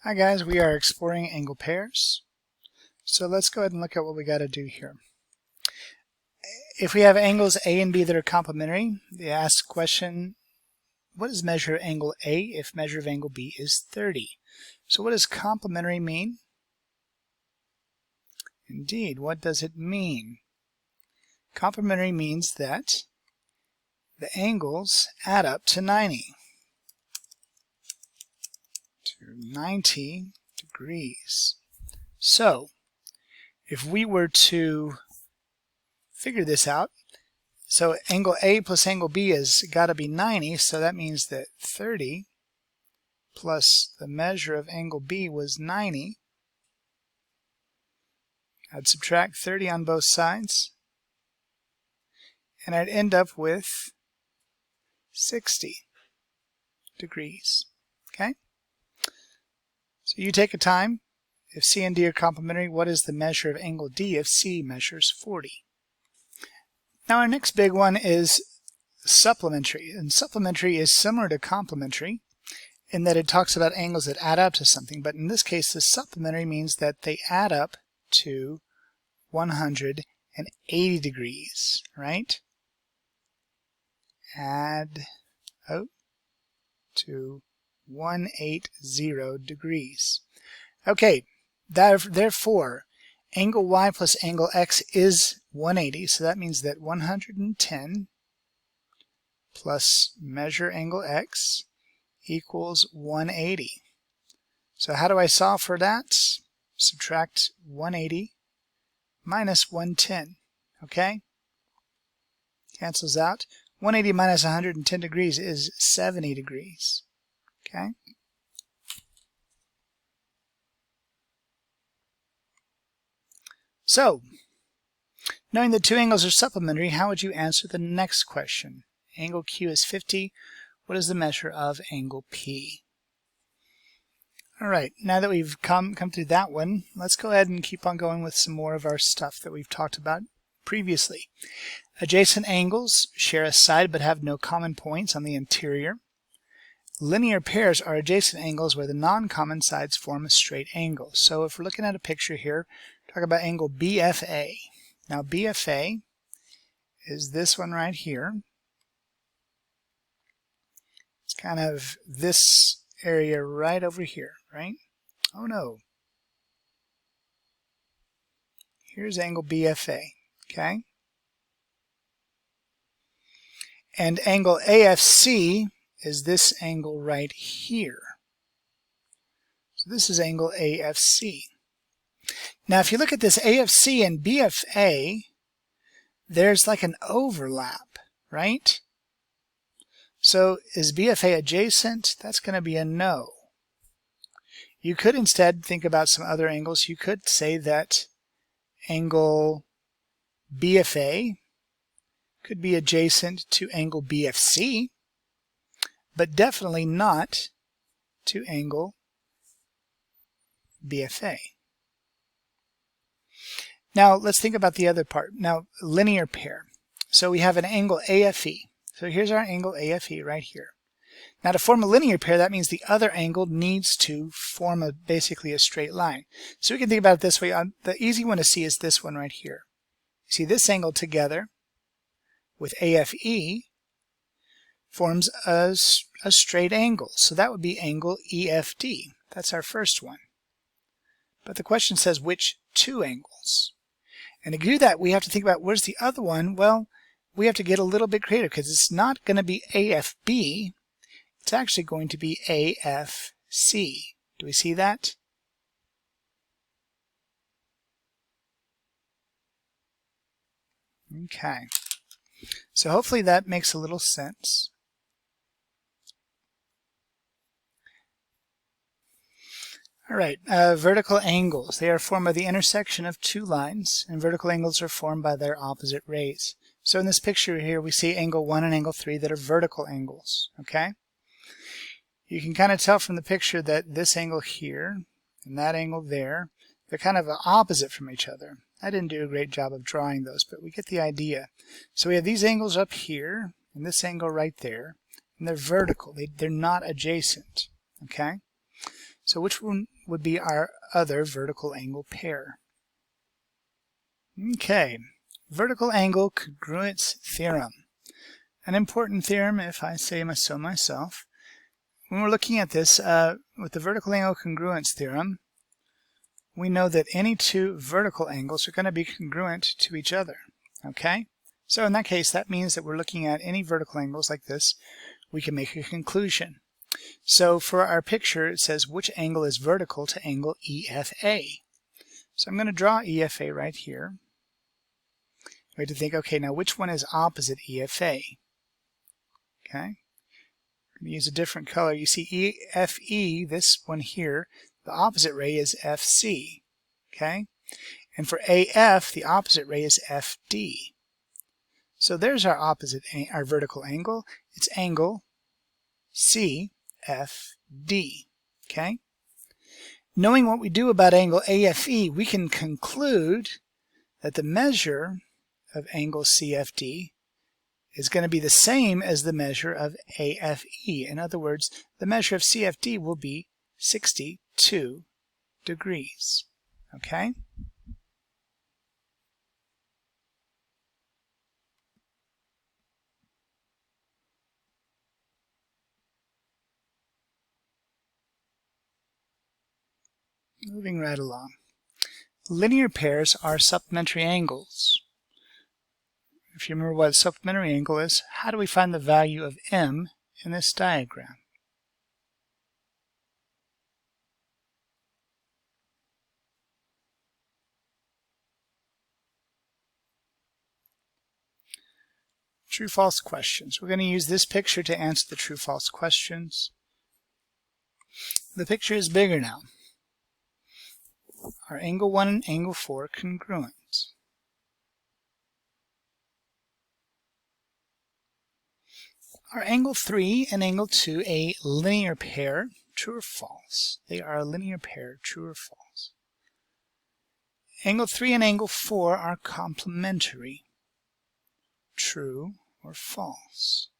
Hi guys, we are exploring angle pairs. So let's go ahead and look at what we got to do here. If we have angles A and B that are complementary, they ask the question, what is measure of angle A if measure of angle B is 30? So what does complementary mean? Indeed, what does it mean? Complementary means that the angles add up to 90. To 90 degrees. So, if we were to figure this out, so angle A plus angle B has got to be 90, so that means that 30 plus the measure of angle B was 90. I'd subtract 30 on both sides, and I'd end up with 60 degrees. Okay? So you take a time. If C and D are complementary, what is the measure of angle D if C measures 40? Now our next big one is supplementary. And supplementary is similar to complementary in that it talks about angles that add up to something. But in this case, the supplementary means that they add up to 180 degrees, right? Add up to 180 degrees. Okay, therefore, angle Y plus angle X is 180, so that means that 110 plus measure angle X equals 180. So how do I solve for that? Subtract 180 minus 110, okay? Cancels out. 180 minus 110 degrees is 70 degrees, okay? So, knowing that two angles are supplementary, how would you answer the next question? Angle Q is 50. What is the measure of angle P? All right, now that we've come through that one, let's go ahead and keep on going with some more of our stuff that we've talked about previously. Adjacent angles share a side but have no common points on the interior. Linear pairs are adjacent angles where the non-common sides form a straight angle. So if we're looking at a picture here, talk about angle BFA. Now BFA is this one right here. It's kind of this area right over here, right? Oh no. Here's angle BFA, okay? And angle AFC is this angle right here. So this is angle AFC. Now if you look at this AFC and BFA, there's like an overlap, right? So is BFA adjacent? That's going to be a no. You could instead think about some other angles. You could say that angle BFA could be adjacent to angle BFC, but definitely not to angle BFA. Now let's think about the other part. Now linear pair. So we have an angle AFE. So here's our angle AFE right here. Now to form a linear pair, that means the other angle needs to form basically a straight line. So we can think about it this way. The easy one to see is this one right here. You see this angle together with AFE forms a straight angle. So that would be angle EFD. That's our first one. But the question says which two angles? And to do that, we have to think about where's the other one? Well, we have to get a little bit creative because it's not going to be AFB. It's actually going to be AFC. Do we see that? Okay. So hopefully that makes a little sense. All right, vertical angles. They are formed by the intersection of two lines, and vertical angles are formed by their opposite rays. So in this picture here, we see angle 1 and angle 3 that are vertical angles, okay? You can kind of tell from the picture that this angle here and that angle there, they're kind of opposite from each other. I didn't do a great job of drawing those, but we get the idea. So we have these angles up here and this angle right there, and they're vertical. They're not adjacent, okay? So which one would be our other vertical angle pair? Okay, vertical angle congruence theorem. An important theorem, if I say so myself. When we're looking at this with the vertical angle congruence theorem, we know that any two vertical angles are going to be congruent to each other. Okay? So in that case, that means that we're looking at any vertical angles like this, we can make a conclusion. So for our picture, it says which angle is vertical to angle EFA. So I'm going to draw EFA right here. We have to think, okay, now which one is opposite EFA? Okay, I'm going to use a different color. You see EFE, this one here, the opposite ray is FC. Okay, and for AF, the opposite ray is FD. So there's our our vertical angle. It's angle CFD. Okay. Knowing what we do about angle AFE, we can conclude that the measure of angle CFD is going to be the same as the measure of AFE. In other words, the measure of CFD will be 62 degrees. Okay? Moving right along. Linear pairs are supplementary angles. If you remember what a supplementary angle is, how do we find the value of m in this diagram? True-false questions. We're going to use this picture to answer the true-false questions. The picture is bigger now. Are angle 1 and angle 4 congruent? Are angle 3 and angle 2 a linear pair? True or false? They are a linear pair. True or false? Angle 3 and angle 4 are complementary. True or false?